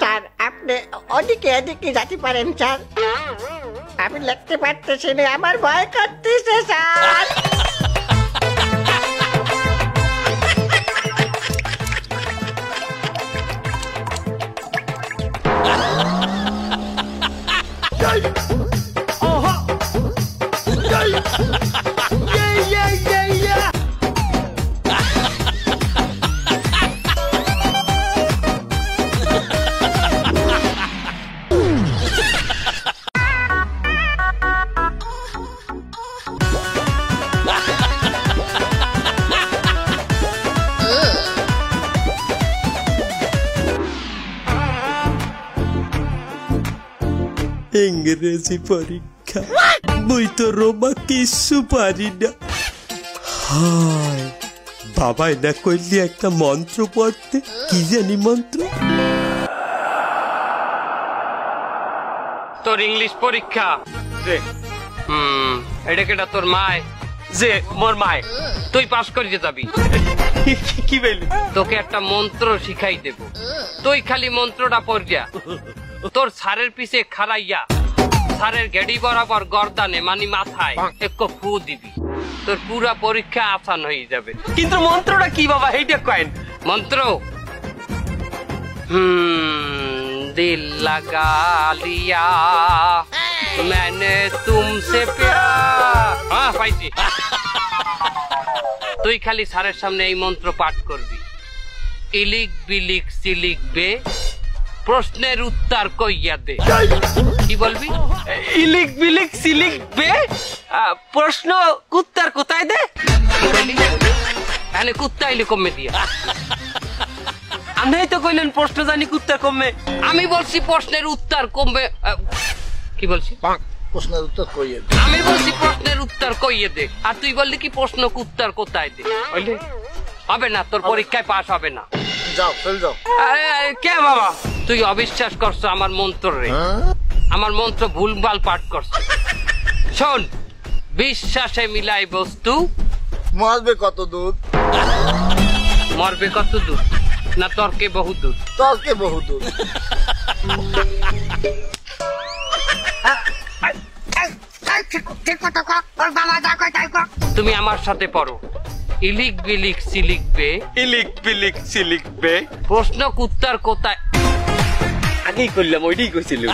Sir আপনি ওদিকে এদিকে যেতে পারেন স্যার, আমি লিখতে পারতেছি না, আমার ভয় করতেছে স্যার। ইংরেজি পরীক্ষা, বই তো রোমা কিছু পারি না। হায় বাবাই না কইলি একটা মন্ত্র পড়তে, কি জানি মন্ত্র। তোর ইংলিশ পরীক্ষা যে এটা কেটা তোর মায়? যে মোর মায়। তুই পাস করিতে যাবি। কি বলি? তোকে একটা মন্ত্র শিখাই দেব, তুই খালি মন্ত্রটা পড়িয়া তোর স্যারের পিছে খাড়াইয়া স্যারের গেড়ি বরাবর গর্দানে মানে মাথায় এক ফু দিবি, তোর পুরা পরীক্ষা আসান হয়ে যাবে। কিন্তু মন্ত্রটা কি বাবা, এইটা কয়েন। মন্ত্র দিল লাগা লিয়া मैंने तुमसे प्यार। হ্যাঁ পাইছি। তুই খালি স্যারের সামনে এই মন্ত্র পাঠ করবি, ইলিক বিলিক সিলিক বে প্রশ্নের উত্তর কইয়া দে। কি বলবি? ইলিক বিলিক সিলিক বে প্রশ্ন উত্তর কোথায় দে? এখানে কুত্তা ইলি কমে দিয়া। আমি তো কইলেন প্রশ্ন জানি কুত্তা কমে। আমি বলছি প্রশ্নের উত্তর কমবে। কি বলছি? প্রশ্নের উত্তর কইয়ে দে। আমি বলছি প্রশ্নের উত্তর কইয়ে দে, আর তুই বললি কি প্রশ্ন উত্তর কোথায় দে। হবে না, তোর পরীক্ষায় পাস হবে না। যাও ফেল যাও। কে বাবা তুই অবিশ্বাস করছো আমার মন্ত্র রে? আমার মন্ত্র ভুলভাল পাঠ করছো। শোন, বিশ্বাসে মিলাই বস্তু মরবে কত দূর, মরবে কত দূর না তর্কে বহু দূর। তর্কে বহু দূর। তুমি আমার সাথে পড়ো, ইলিক বিলিক সিলিক বে ইলিক বিলিক সিলিক বে প্রশ্ন উত্তর কোথায়। আগেই করলাম, ওইটাই কইছিলাম।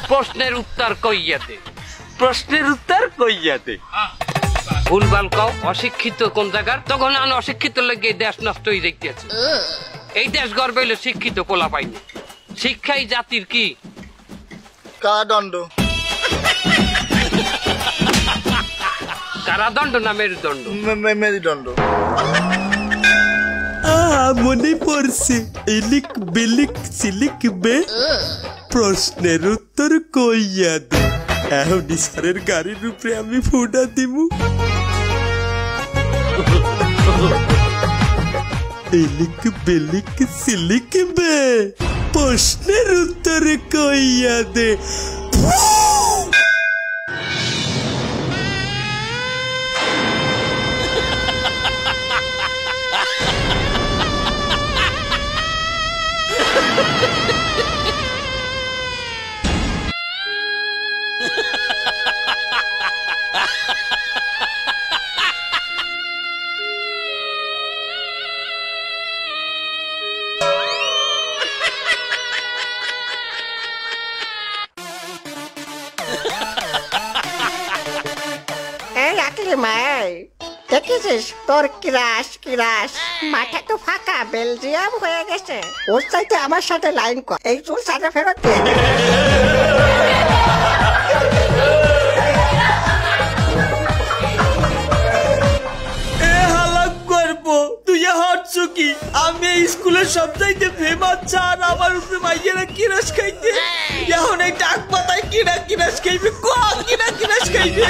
প্রশ্নের উত্তর কইয়া দে। প্রশ্নের উত্তর কইয়া দে। ভুলভাল কও। অশিক্ষিত কোন জায়গার? তখন আমি অশিক্ষিত লেগে দেশ নষ্ট হয়ে যাইতেছে। এই দেশ গর্ব হইলে শিক্ষিত পোলা পাইনি। শিক্ষাই জাতির কি কারাদণ্ড। কারাদণ্ড না মেরুদণ্ড? মেরুদণ্ড। মনে পড়ছে, ইলিক বিলিক সিলিক বে প্রশ্নের উত্তর কইয়া দে। এখন স্যারের গাড়ির উপরে আমি ফুটা দিব। ইলিক বিলিক সিলিক বে প্রশ্নের উত্তর কইয়া দে। দেখেছিস তোর ক্রাশ ক্রাশ মাথা তো ফাঁকা, বেলজিয়াম হয়ে গেছে। ওর চাইতে আমার সাথে লাইন কর, এই চুল সাথে ফেরত দিয়ে দে। তুই হাঁটছ কি? আমি স্কুলের সবচাইতে ফেমাস ছাড়, আমার উপরে মাইয়েরা কিরাস খাইতে। এখন এই ডাক পাতায় কিরা কিরাস খাইবে, কিরা কিরাস খাইবে।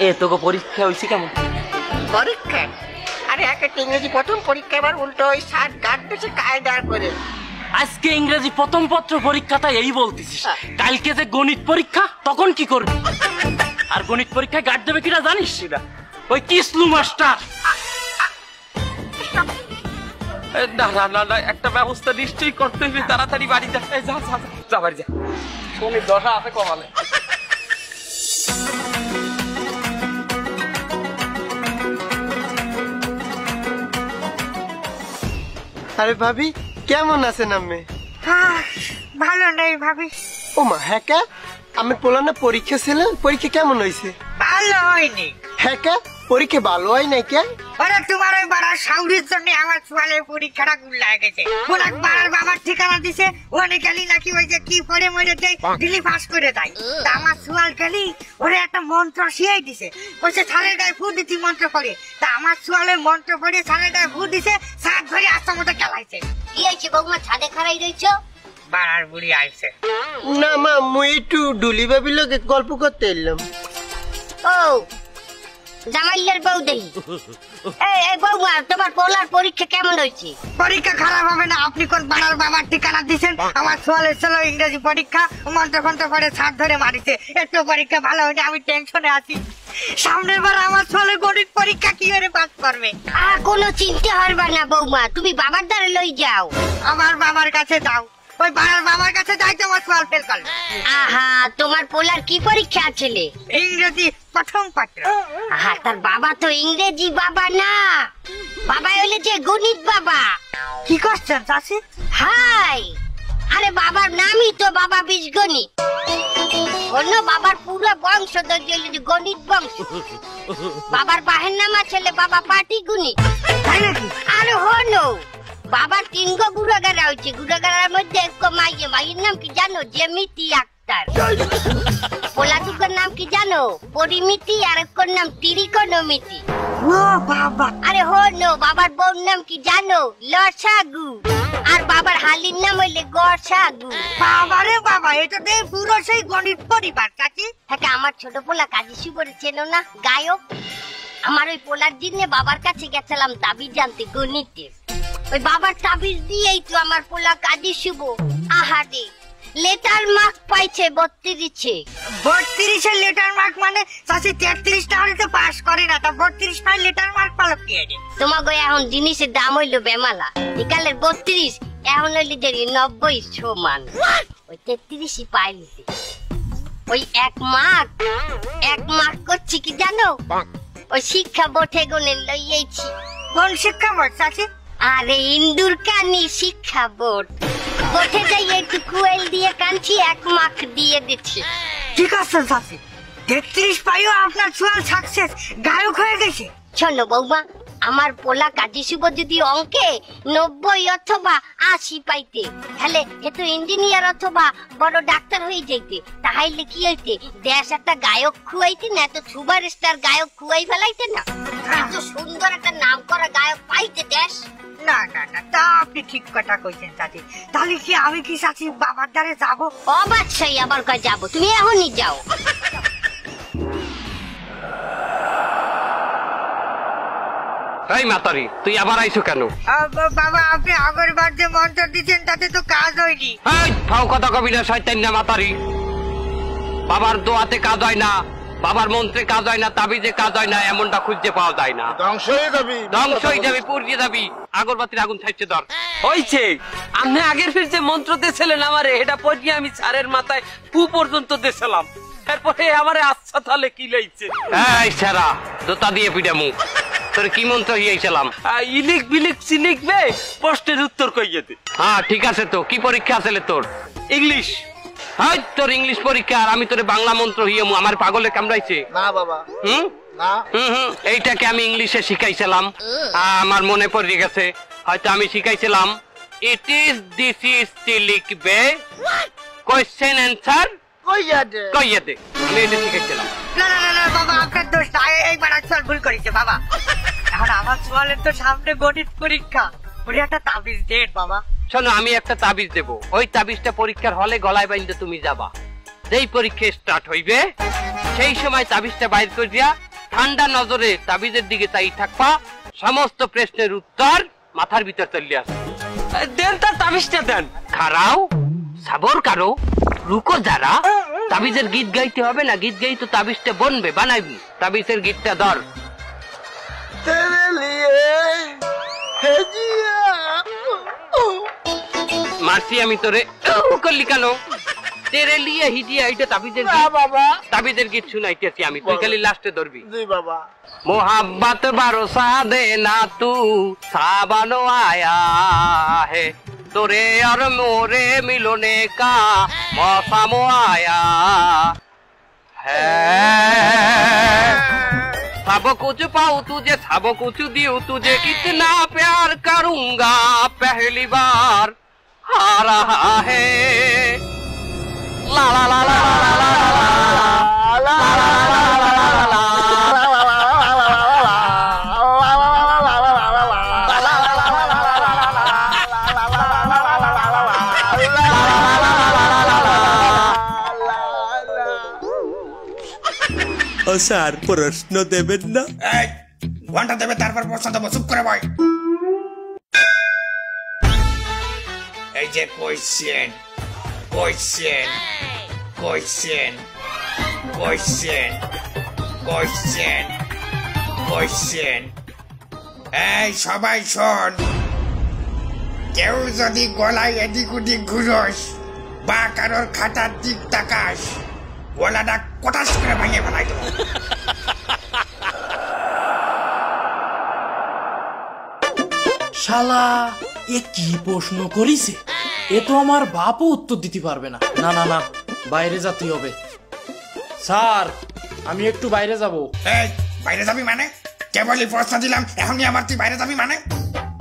এ তোকে পরীক্ষা হয়েছে কেমন? পরীক্ষা? আরে একটা ইংরেজি প্রথম পরীক্ষা এবার উল্টো ওই 60 গার্ড দিয়েছে কায়দার করে। আজকে ইংরেজি প্রথম পত্র পরীক্ষাটা এই বলতেছিস, কালকে যে গণিত পরীক্ষা তখন কি করবি? আর গণিত পরীক্ষায় গার্ড দেবে কিনা জানিস? সেটা ওই কিসলু মাস্টার। না না না না, একটা ব্যবস্থা নিশ্চয়ই করতে হবে, তাড়াতাড়ি বাড়ি যা। যা যা যা বাড়ি যা, শনির দশা আছে কমালে। আরে ভাবি কেমন আছেন আপনি? ভালো নেই ভাবি। ও মা হ্যাঁ, আমি বললাম না পরীক্ষা ছিল, পরীক্ষা কেমন হয়েছে? ভালো হয়নি। হ্যাঁ, পরীক্ষা ভালো হয় নাই কেন? ওরা তোমার ওই বাড়ার সাউরির জন্য আমার ছোয়ালের পরীক্ষাটা গুল্লায় গেছে। ওনার বাড়ার বাবার ঠিকানা দিছে, ওখানে গেলি নাকি ওই যে কি পড়ে মরে দেয় দিলি ফাঁস করে দেয়। তা আমার ছোয়াল গেলি ওরা একটা মন্ত্র শিয়াই দিছে, বলছে ছালের গায়ে ফু দিতি মন্ত্র পড়ে। তা আমার ছোয়ালের মন্ত্র পড়ে ছালের গায়ে ফু দিছে, সাত ধরে আস্তা মতো খেলাইছে। কি হয়েছে বৌমা, ছাদে খাড়াই রয়েছ? বাড়ার বুড়ি আইছে। না মা, মুই একটু ডুলি ভাবির লগে গল্প করতে এলাম। ও জামাইলের বউ দেই। এই বৌমা, তোমার পোলার পরীক্ষা কেমন হয়েছে? পরীক্ষা খারাপ হবে না, আপনি কোন বাড়ার বাবার ঠিকানা দিচ্ছেন? আমার ছোয়ালের ছিল ইংরেজি পরীক্ষা, মন্ত্র ফন্ত্র পড়ে ছাদ ধরে মারিছে। একটু পরীক্ষা ভালো হয়নি, আমি টেনশনে আছি। সামনের বার আমার ছোয়ালের গণিত পরীক্ষা কি করে পাস করবে? আর কোনো চিন্তা হবে না বৌমা, তুমি বাবার দ্বারা লই যাও। আমার বাবার কাছে যাও, ওই বাড়ার বাবার কাছে যাই তোমার ছোয়াল ফেল করবে। আহা, তোমার পোলার কি পরীক্ষা আছিল? ইংরেজি প্রথম পত্র। আহা, তার বাবা তো ইংরেজি বাবা না, বাবা হইলে যে গণিত বাবা। কি করছেন চাষি? হাই, আরে বাবার নামই তো বাবা বীজগণিত। অন্য বাবার পুরো বংশ গণিত বংশ। বাবার বাহের নাম আছে বাবা পাটিগণিত। তাই নাকি? আরে হলো বাবার 3 গো গুড়াগাড়া হয়েছে, গুড়াগাড়ার মধ্যে এক মাইয়ে, মাইয়ের নাম কি জানো? জেমিতি আক্তার। পোলা দুটোর নাম কি জানো? পরিমিতি, আর একর নাম ত্রিকোণমিতি। ও বাবা, আরে হলো বাবার বউর নাম কি জানো? লসাগু। আর বাবার হালির নাম হইলে গসাগু। বাবারে বাবা, এটা তো পুরো সেই গণিত পরিবার চাচি। হ্যাঁ, আমার ছোট পোলা কাজী শুভরে চেনো না? গায়ক। আমার ওই পোলার দিনে বাবার কাছে গেছিলাম তাবিজ জানতে গণিতের। ওই বাবার তাবিজ দিয়েই তো আমার পোলা কাজী শুভ আহারে লেটার মার্ক পাইছে 32-এ। 32 এর লেটার মার্ক মানে চাচি 33 টা হলে তো পাস করে না, তা 32 টাই লেটার মার্ক পালো কি আরে? তোমাকে এখন জিনিসের দাম হইলো বেমালা। একালের 32 এখন হইলে যে 90 সমান। ওই 33ই পাইলিছে। ওই এক মার্ক করছি কি জানো? ওই শিক্ষা বোর্ডে গুনে লইয়েছি। কোন শিক্ষা বোর্ড চাচি? আরে ইন্দুর কানি শিক্ষা বোর্ড। বোর্ডে যাই একটু কুয়েল দিয়ে কানছি, 1 মার্ক দিয়ে দিচ্ছি। ঠিক আছে চাচি, 33 পাইও আপনার ছোয়াল সাকসেস, গায়ক হয়ে গেছে। শোনো বৌমা, আমার পোলা কাজী শুভ যদি অঙ্কে 90 অথবা 80 পাইতে, তাহলে এত ইঞ্জিনিয়ার অথবা বড় ডাক্তার হয়ে যাইতে। তাহলে কি হইতে? দেশ একটা গায়ক খুয়াইতে না, এত সুপারস্টার গায়ক খুয়াই ফেলাইতে না। এত সুন্দর একটা নাম করা গায়ক পাইতে দেশ। না না না, তা আপনি ঠিক কথা কইছেন চাচি। তাহলে কি আমি কি চাচি বাবার দ্বারে যাবো? অবশ্যই আবার কই যাবো, তুমি এখনই যাও। এই মাতারি, তুই আবার আইছো কেন? বাবা, আপনি আগরবার যে মন্ত্র দিচ্ছেন তাতে তো কাজ হয়নি। এই ফাও কথা কবি না, শয়তান না মাতারি। বাবার দোয়াতে কাজ হয় না, বাবার মন্ত্রে কাজ হয় না, তাবিজে কাজ হয় না, এমনটা খুঁজতে পাওয়া যায় না। ধ্বংস হয়ে যাবি, ধ্বংস হয়ে যাবি, পুড়িয়ে যাবি, আগরবাতির আগুন থাকছে ধর। হয়েছে, আপনি আগের ফির যে মন্ত্র দিয়েছিলেন আমারে, এটা পড়িয়ে আমি স্যারের মাথায় পু পর্যন্ত দিয়েছিলাম। তারপরে আমারে আচ্ছা তাহলে কি লইছে? এই সারা জোতা দিয়ে পিটা মুখ। তোর কি মন্ত্র হিয়েছিলাম? ইলিক বিলিক সিলিকবে, প্রশ্নের উত্তর কইয়ে দে। হ্যাঁ ঠিক আছে, তো কি পরীক্ষা আছে তোর? ইংলিশ। হ্যাঁ, তোর ইংলিশ পরীক্ষা, আর আমি তোর বাংলা মন্ত্র হিয়ে আমার পাগলে কামড়াইছে। না বাবা, হুম না। এইটাকে আমি ইংলিশে শিখাইছিলাম, আমার মনে পড়ে গেছে। হয়তো আমি শিখাইছিলাম ইট ইজ দিস ইজ লিখবে, কোয়েশ্চেন অ্যান্সার কইয়ে দে। আমি এটা শিখাইছিলাম। না না না বাবা, আপনার দোষ না, এইবার ছোয়াল ভুল করেছে বাবা। এখন আমার ছোয়ালের তো সামনে গণিত পরীক্ষা, ওরে একটা তাবিজ দেন বাবা। শোনো, আমি একটা তাবিজ দেব, ওই তাবিজটা পরীক্ষার হলে গলায় বাইন্ধে তুমি যাবা। যেই পরীক্ষা স্টার্ট হইবে সেই সময় তাবিজটা বাইর করে দিয়া ঠান্ডা নজরে তাবিজের দিকে তাই থাকবা, সমস্ত প্রশ্নের উত্তর মাথার ভিতর চলে আসবে। দেন তার তাবিজটা দেন। খারাও, সাবর কারো, রুকো যারা। তাবিজের গীত গাইতে হবে না, গীত গাই তো তাবিজটা বনবে, বানাইবি। তাবিজের গীতটা ধর। তেরে লিয়ে হে জিয়া মারছি আমি তোরে, করলি কেন? তেরে লিয়ে হিজিয়া, এটা তাবিজের না গীত। বাবা। তাবিজের গীত শুনাইতেছি আমি, তুই খালি লাস্টে ধরবি। জি বাবা। मोहब्बत भरोसा देना तू साबानो आया है, तोरे और मोरे मिलने का मौसम आया है। सब कुछ पाऊं तुझे, सब कुछ दियो तुझे, कितना प्यार करूंगा पहली बार आ रहा है। ला ला ला ला ला ला ला ला ला ও স্যার প্রশ্ন দেবেন না? এই ঘন্টা দেবে, তারপর প্রশ্ন দেবো, চুপ করে বই। এই যে question question question question question question, এই সবাই শোন। কেউ যদি গলায় এদিক ওদিক ঘুরোস বা কারোর খাটার দিক তাকাস, গলাটা কটাস করে ভেঙে ফেলাই দেবো। শালা এ কি প্রশ্ন করিছে? এ তো আমার বাপও উত্তর দিতে পারবে না। না না না, বাইরে যেতে হবে। স্যার আমি একটু বাইরে যাব। এই বাইরে যাবি মানে? কেবলই প্রশ্ন দিলাম, এখনই আমার তুই বাইরে যাবি মানে?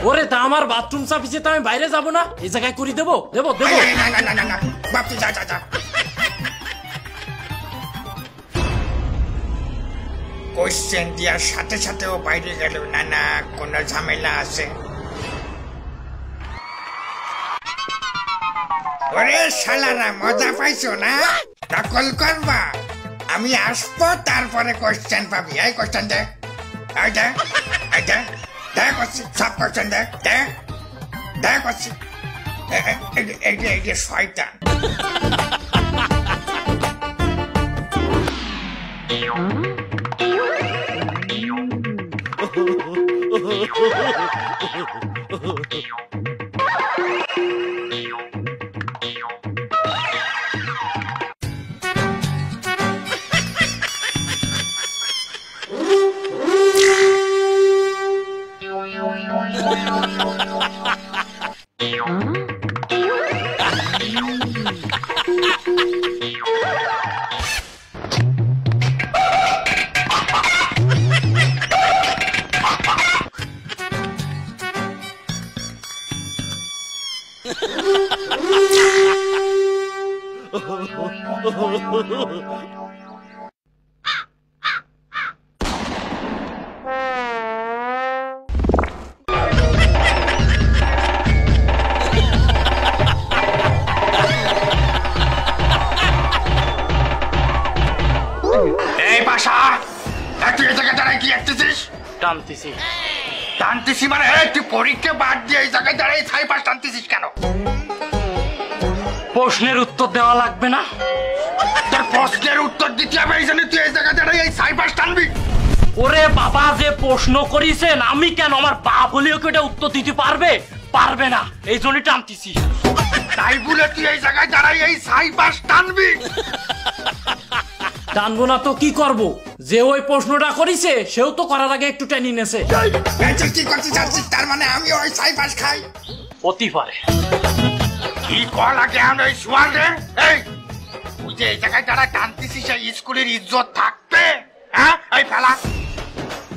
ওরে তা আমার বাথরুম চাপিছে, তো আমি বাইরে যাব না? এই জায়গায় করি দেবো দেবো দেবো। এই, না না না না না, বাপ তুই যা যা যা। কোশ্চেন দেওয়ার সাথে সাথেও বাইরে গেল, না না কোনো ঝামেলা আছে। ওরে শালারা, মজা পাইছো না? নকল করবা? আমি আসবো, তারপরে কোশ্চেন পাবি। এই কোশ্চেন দে, এই দে, এই দে, দে করছি, সব কোশ্চেন দে, দে, দে করছি। এই যে শয়তান। টানতেছি। টানতেছি মানে? তুই পরীক্ষা বাদ দিয়ে এই জায়গায় দাঁড়িয়ে ছাই পাশ টানতেছিস কেন? প্রশ্নের উত্তর দেওয়া লাগবে না? তোর প্রশ্নের উত্তর দিতে হবে, এই জন্য তুই এই জায়গায় দাঁড়িয়ে এই ছাই পাশ টানবি? ওরে বাবা, যে প্রশ্ন করিছেন আমি কেন, আমার বাপ হলেও কি এটা উত্তর দিতে পারবে? পারবে না, এই জন্যই টানতেছি। তাই বলে তুই এই জায়গায় দাঁড়িয়ে এই ছাই পাশ টানবি? টানবো না তো কি করব? যে ওই প্রশ্নটা করিছে সেও তো করার আগে একটু টেনে নিয়েছে। কি করতে চাচ্ছিস? তার মানে আমি ওই ছাই পাশ খাই? হতে পারে। কি কল আগে আমি ওই শুয়ার রে? এই তুই যে এই জায়গায় যারা টানতেছিস, এই স্কুলের ইজ্জত থাকবে? হ্যাঁ, এই ফেলা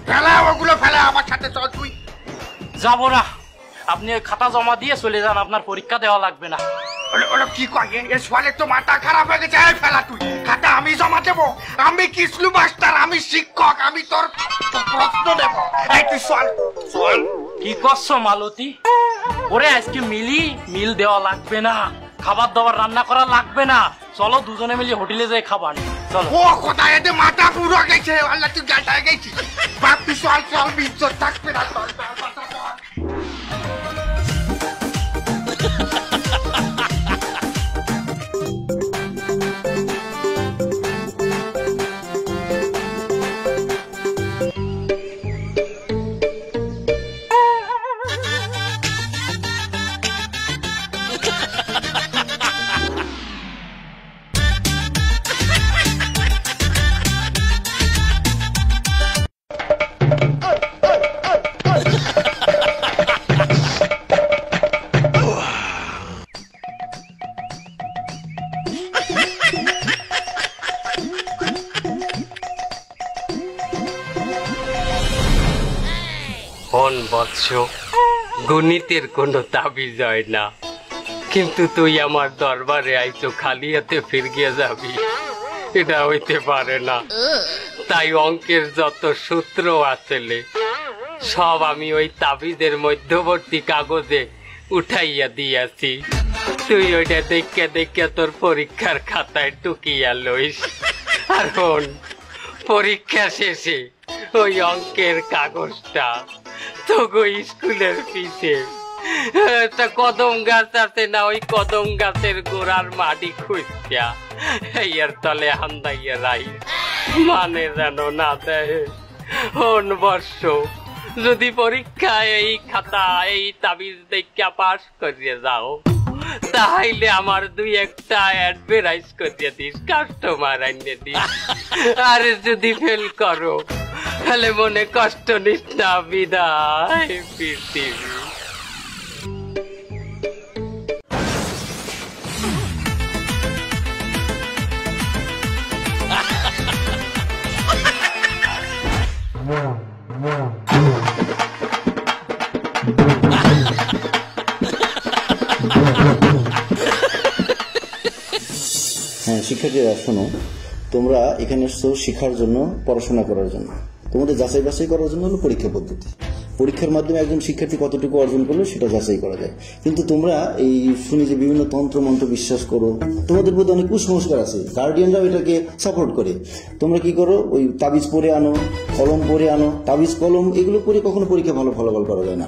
ফেলা, ওগুলো ফেলা, আমার সাথে চল। তুই যাবো না, আপনি ওই খাতা জমা দিয়ে চলে যান, আপনার পরীক্ষা দেওয়া লাগবে না। ওরা কি কয়? এ সোয়ালের তো মাথা খারাপ হয়ে গেছে। এই ফেলা, তুই খাতা আমি জমা দেবো? আমি কিসলু মাস্টার, আমি শিক্ষক, আমি তোর প্রশ্ন দেবো। এই তুই সোয়াল সোয়াল কি করছো মালতী? ওরে আজকে মিল দেওয়া লাগবে না, খাবার দাবার রান্না করা লাগবে না। চলো দুজনে মিলে হোটেলে যাই খাবার। চলো। ও কোথায় এতে মাথা পুরো গেছে, আল্লাহ তুই গাটায় গেছিস। বাপি চল চল, বিদ্যুৎ থাকবে না, চল চল চল, চল। হন বৎস, গণিতের কোনো তাবিজ হয় না, কিন্তু তুই আমার দরবারে আইছো খালি হাতে ফিরিয়ে যাবি, এটা হইতে পারে না। তাই অঙ্কের যত সূত্র আসলে সব আমি ওই তাবিজের মধ্যবর্তী কাগজে উঠাইয়া দিয়াছি। তুই ওইটা দেখে দেখে তোর পরীক্ষার খাতায় টুকিয়া লইস। আর হন, পরীক্ষা শেষে ওই অঙ্কের কাগজটা তোগো স্কুলের পিছে একটা কদম গাছ আছে না, ওই কদম গাছের গোড়ার মাটি খুঁজছা এর তলে হান্দাইয়া রাইস, মানে যেন না দেয়। হন বর্ষ, যদি পরীক্ষায় এই খাতা এই তাবিজ দেখা পাস করিয়ে যাও, তাহলে আমার দুই একটা অ্যাডভার্টাইজ করিয়ে দিস, কাস্টমার আনিয়ে দিস। আর যদি ফেল করো তাহলে মনে কষ্ট নিস না, বিদায় পৃথিবী। হ্যাঁ শিক্ষার্থীরা শোনো, তোমরা এখানে এসছো শিক্ষার জন্য, পড়াশোনা করার জন্য। তোমাদের যাচাই বাছাই করার জন্য হলো পরীক্ষা পদ্ধতি। পরীক্ষার মাধ্যমে একজন শিক্ষার্থী কতটুকু অর্জন করলো সেটা যাচাই করা যায়। কিন্তু তোমরা এই শুনি যে বিভিন্ন তন্ত্র মন্ত্র বিশ্বাস করো, তোমাদের মধ্যে অনেক কুসংস্কার আছে, গার্ডিয়ানরাও এটাকে সাপোর্ট করে। তোমরা কি করো, ওই তাবিজ পরে আনো, কলম পরে আনো, তাবিজ কলম এগুলো পরে কখনো পরীক্ষা ভালো ফলাফল করা যায় না।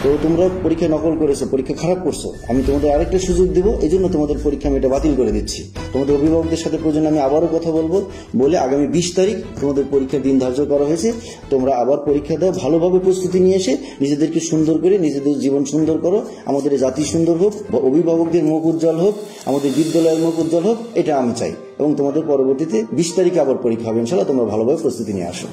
তো তোমরা পরীক্ষা নকল করেছো, পরীক্ষা খারাপ করছো, আমি তোমাদের আরেকটা সুযোগ দেবো, এই জন্য তোমাদের পরীক্ষা আমি এটা বাতিল করে দিচ্ছি। তোমাদের অভিভাবকদের সাথে প্রয়োজন আমি আবারও কথা বলবো, বলে আগামী 20 তারিখ তোমাদের পরীক্ষার দিন ধার্য করা হয়েছে। তোমরা আবার পরীক্ষা দাও, ভালোভাবে প্রস্তুতি নিয়ে এসে নিজেদেরকে সুন্দর করে নিজেদের জীবন সুন্দর করো, আমাদের জাতি সুন্দর হোক, অভিভাবকদের মুখ উজ্জ্বল হোক, আমাদের বিদ্যালয়ের মুখ উজ্জ্বল হোক, এটা আমি চাই। এবং তোমাদের পরবর্তীতে 20 তারিখে আবার পরীক্ষা হবে, ইনশাআল্লাহ তোমরা ভালোভাবে প্রস্তুতি নিয়ে আসো।